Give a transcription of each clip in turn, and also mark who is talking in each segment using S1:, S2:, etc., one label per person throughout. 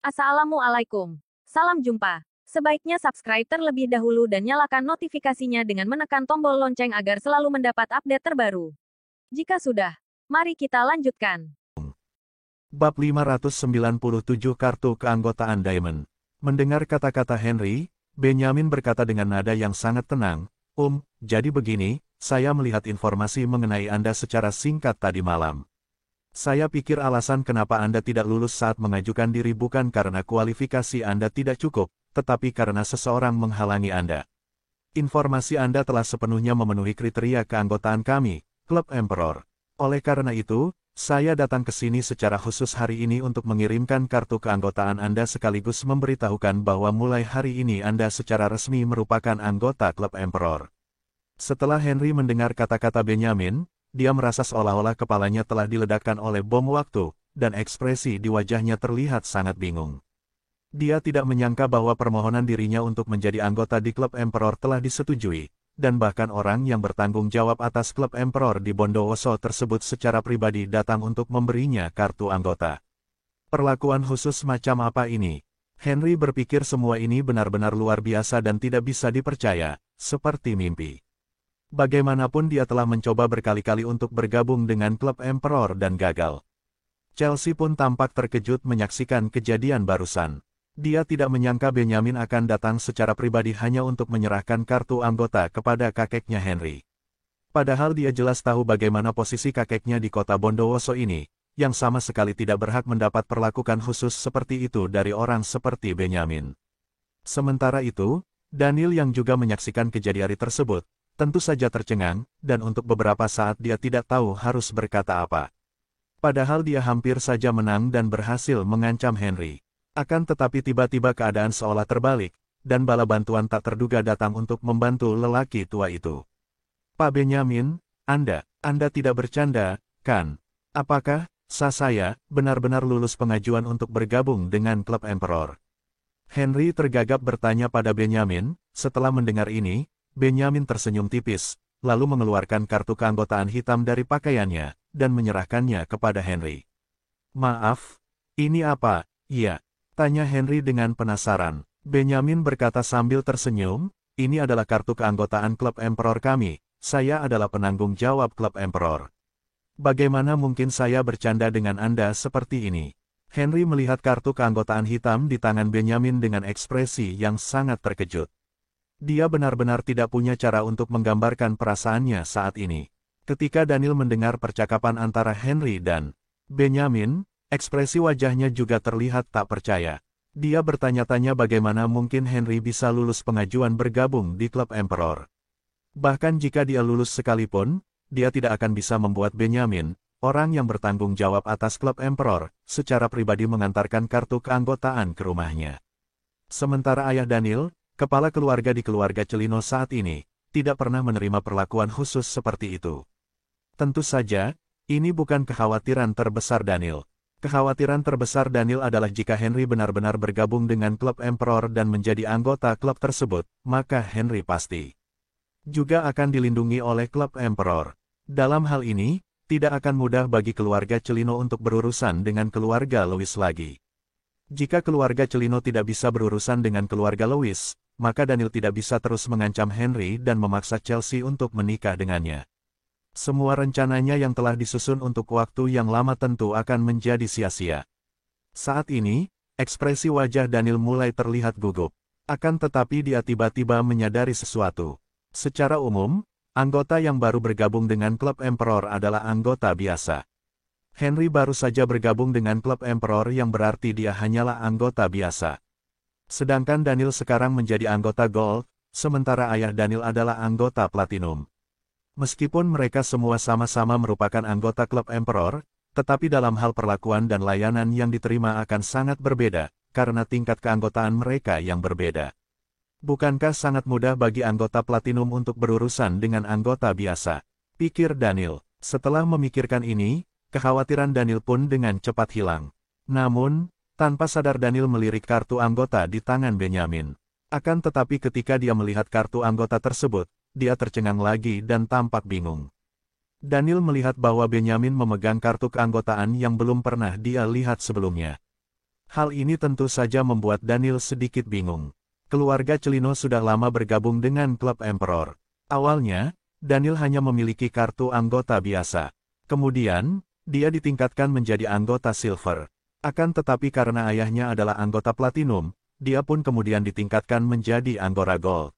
S1: Assalamualaikum. Salam jumpa. Sebaiknya subscribe terlebih dahulu dan nyalakan notifikasinya dengan menekan tombol lonceng agar selalu mendapat update terbaru. Jika sudah, mari kita lanjutkan.
S2: Bab 597 Kartu Keanggotaan Diamond. Mendengar kata-kata Henry, Benyamin berkata dengan nada yang sangat tenang, jadi begini, saya melihat informasi mengenai Anda secara singkat tadi malam. Saya pikir alasan kenapa Anda tidak lulus saat mengajukan diri bukan karena kualifikasi Anda tidak cukup, tetapi karena seseorang menghalangi Anda. Informasi Anda telah sepenuhnya memenuhi kriteria keanggotaan kami, Klub Emperor. Oleh karena itu, saya datang ke sini secara khusus hari ini untuk mengirimkan kartu keanggotaan Anda sekaligus memberitahukan bahwa mulai hari ini Anda secara resmi merupakan anggota Klub Emperor. Setelah Henry mendengar kata-kata Benyamin, dia merasa seolah-olah kepalanya telah diledakkan oleh bom waktu, dan ekspresi di wajahnya terlihat sangat bingung. Dia tidak menyangka bahwa permohonan dirinya untuk menjadi anggota di Klub Emperor telah disetujui, dan bahkan orang yang bertanggung jawab atas Klub Emperor di Bondowoso tersebut secara pribadi datang untuk memberinya kartu anggota. Perlakuan khusus macam apa ini? Henry berpikir semua ini benar-benar luar biasa dan tidak bisa dipercaya, seperti mimpi. Bagaimanapun dia telah mencoba berkali-kali untuk bergabung dengan Klub Emperor dan gagal. Chelsea pun tampak terkejut menyaksikan kejadian barusan. Dia tidak menyangka Benyamin akan datang secara pribadi hanya untuk menyerahkan kartu anggota kepada kakeknya Henry. Padahal dia jelas tahu bagaimana posisi kakeknya di kota Bondowoso ini, yang sama sekali tidak berhak mendapat perlakuan khusus seperti itu dari orang seperti Benyamin. Sementara itu, Daniel yang juga menyaksikan kejadian tersebut, tentu saja tercengang, dan untuk beberapa saat dia tidak tahu harus berkata apa. Padahal dia hampir saja menang dan berhasil mengancam Henry. Akan tetapi tiba-tiba keadaan seolah terbalik, dan bala bantuan tak terduga datang untuk membantu lelaki tua itu. Pak Benyamin, Anda tidak bercanda, kan? Apakah saya benar-benar lulus pengajuan untuk bergabung dengan Klub Emperor? Henry tergagap bertanya pada Benyamin. Setelah mendengar ini, Benyamin tersenyum tipis, lalu mengeluarkan kartu keanggotaan hitam dari pakaiannya, dan menyerahkannya kepada Henry. Maaf, ini apa? Iya, tanya Henry dengan penasaran. Benyamin berkata sambil tersenyum, ini adalah kartu keanggotaan Klub Emperor kami, saya adalah penanggung jawab Klub Emperor. Bagaimana mungkin saya bercanda dengan Anda seperti ini? Henry melihat kartu keanggotaan hitam di tangan Benyamin dengan ekspresi yang sangat terkejut. Dia benar-benar tidak punya cara untuk menggambarkan perasaannya saat ini. Ketika Daniel mendengar percakapan antara Henry dan Benyamin, ekspresi wajahnya juga terlihat tak percaya. Dia bertanya-tanya bagaimana mungkin Henry bisa lulus pengajuan bergabung di Klub Emperor. Bahkan jika dia lulus sekalipun, dia tidak akan bisa membuat Benyamin, orang yang bertanggung jawab atas Klub Emperor, secara pribadi mengantarkan kartu keanggotaan ke rumahnya. Sementara ayah Daniel, kepala keluarga di keluarga Celino saat ini, tidak pernah menerima perlakuan khusus seperti itu. Tentu saja, ini bukan kekhawatiran terbesar Daniel. Kekhawatiran terbesar Daniel adalah jika Henry benar-benar bergabung dengan Klub Emperor dan menjadi anggota klub tersebut, maka Henry pasti juga akan dilindungi oleh Klub Emperor. Dalam hal ini, tidak akan mudah bagi keluarga Celino untuk berurusan dengan keluarga Lewis lagi. Jika keluarga Celino tidak bisa berurusan dengan keluarga Lewis, maka Daniel tidak bisa terus mengancam Henry dan memaksa Chelsea untuk menikah dengannya. Semua rencananya yang telah disusun untuk waktu yang lama tentu akan menjadi sia-sia. Saat ini, ekspresi wajah Daniel mulai terlihat gugup. Akan tetapi dia tiba-tiba menyadari sesuatu. Secara umum, anggota yang baru bergabung dengan Klub Emperor adalah anggota biasa. Henry baru saja bergabung dengan Klub Emperor yang berarti dia hanyalah anggota biasa. Sedangkan Daniel sekarang menjadi anggota Gold, sementara ayah Daniel adalah anggota Platinum. Meskipun mereka semua sama-sama merupakan anggota Klub Emperor, tetapi dalam hal perlakuan dan layanan yang diterima akan sangat berbeda, karena tingkat keanggotaan mereka yang berbeda. Bukankah sangat mudah bagi anggota Platinum untuk berurusan dengan anggota biasa? Pikir Daniel. Setelah memikirkan ini, kekhawatiran Daniel pun dengan cepat hilang. Namun, tanpa sadar Daniel melirik kartu anggota di tangan Benyamin. Akan tetapi ketika dia melihat kartu anggota tersebut, dia tercengang lagi dan tampak bingung. Daniel melihat bahwa Benyamin memegang kartu keanggotaan yang belum pernah dia lihat sebelumnya. Hal ini tentu saja membuat Daniel sedikit bingung. Keluarga Celino sudah lama bergabung dengan klub Emperor. Awalnya, Daniel hanya memiliki kartu anggota biasa. Kemudian, dia ditingkatkan menjadi anggota Silver. Akan tetapi karena ayahnya adalah anggota Platinum, dia pun kemudian ditingkatkan menjadi anggota Gold.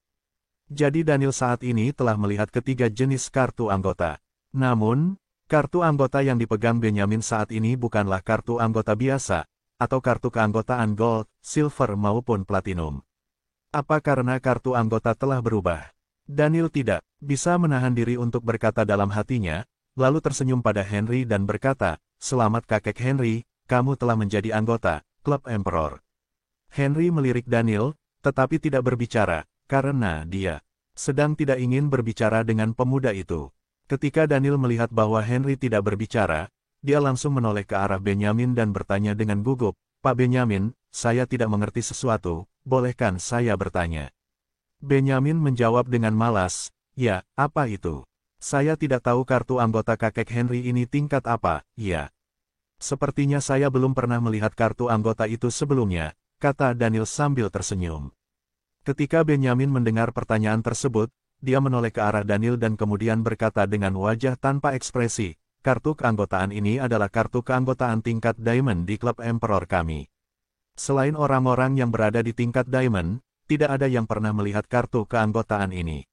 S2: Jadi Daniel saat ini telah melihat ketiga jenis kartu anggota. Namun, kartu anggota yang dipegang Benjamin saat ini bukanlah kartu anggota biasa, atau kartu keanggotaan Gold, Silver maupun Platinum. Apa karena kartu anggota telah berubah? Daniel tidak bisa menahan diri untuk berkata dalam hatinya, lalu tersenyum pada Henry dan berkata, "Selamat kakek Henry, kamu telah menjadi anggota klub Emperor." Henry melirik Daniel, tetapi tidak berbicara, karena dia sedang tidak ingin berbicara dengan pemuda itu. Ketika Daniel melihat bahwa Henry tidak berbicara, dia langsung menoleh ke arah Benjamin dan bertanya dengan gugup, "Pak Benjamin, saya tidak mengerti sesuatu, bolehkan saya bertanya?" Benjamin menjawab dengan malas, "Ya, apa itu? Saya tidak tahu kartu anggota kakek Henry ini tingkat apa, ya. Sepertinya saya belum pernah melihat kartu anggota itu sebelumnya," kata Daniel sambil tersenyum. Ketika Benjamin mendengar pertanyaan tersebut, dia menoleh ke arah Daniel dan kemudian berkata dengan wajah tanpa ekspresi, "Kartu keanggotaan ini adalah kartu keanggotaan tingkat Diamond di klub Emperor kami. Selain orang-orang yang berada di tingkat Diamond, tidak ada yang pernah melihat kartu keanggotaan ini."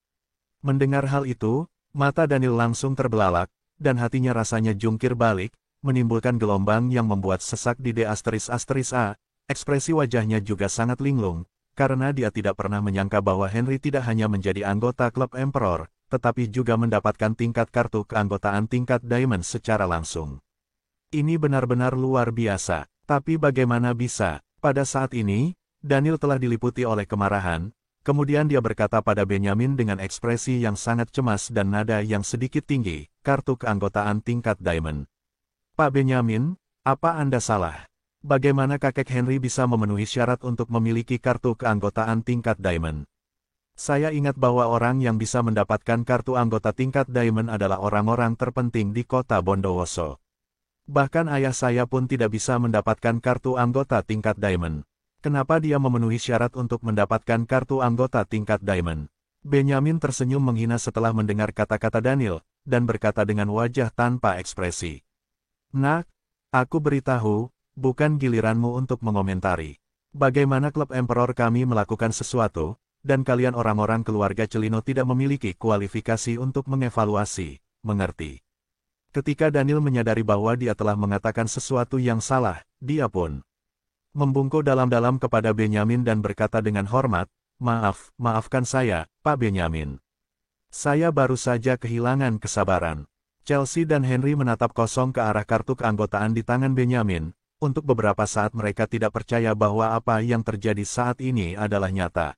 S2: Mendengar hal itu, mata Daniel langsung terbelalak, dan hatinya rasanya jungkir balik, menimbulkan gelombang yang membuat sesak di D***A. Ekspresi wajahnya juga sangat linglung, karena dia tidak pernah menyangka bahwa Henry tidak hanya menjadi anggota klub Emperor, tetapi juga mendapatkan tingkat kartu keanggotaan tingkat Diamond secara langsung. Ini benar-benar luar biasa, tapi bagaimana bisa? Pada saat ini, Daniel telah diliputi oleh kemarahan, kemudian dia berkata pada Benjamin dengan ekspresi yang sangat cemas dan nada yang sedikit tinggi, "Kartu keanggotaan tingkat Diamond. Pak Benjamin, apa Anda salah? Bagaimana kakek Henry bisa memenuhi syarat untuk memiliki kartu keanggotaan tingkat Diamond? Saya ingat bahwa orang yang bisa mendapatkan kartu anggota tingkat Diamond adalah orang-orang terpenting di kota Bondowoso. Bahkan ayah saya pun tidak bisa mendapatkan kartu anggota tingkat Diamond. Kenapa dia memenuhi syarat untuk mendapatkan kartu anggota tingkat Diamond?" Benjamin tersenyum menghina setelah mendengar kata-kata Daniel, dan berkata dengan wajah tanpa ekspresi, "Nak, aku beritahu, bukan giliranmu untuk mengomentari. Bagaimana klub Emperor kami melakukan sesuatu, dan kalian orang-orang keluarga Celino tidak memiliki kualifikasi untuk mengevaluasi, mengerti?" Ketika Daniel menyadari bahwa dia telah mengatakan sesuatu yang salah, dia pun membungkuk dalam-dalam kepada Benjamin dan berkata dengan hormat, Maafkan saya, Pak Benjamin. Saya baru saja kehilangan kesabaran." Chelsea dan Henry menatap kosong ke arah kartu keanggotaan di tangan Benjamin. Untuk beberapa saat mereka tidak percaya bahwa apa yang terjadi saat ini adalah nyata.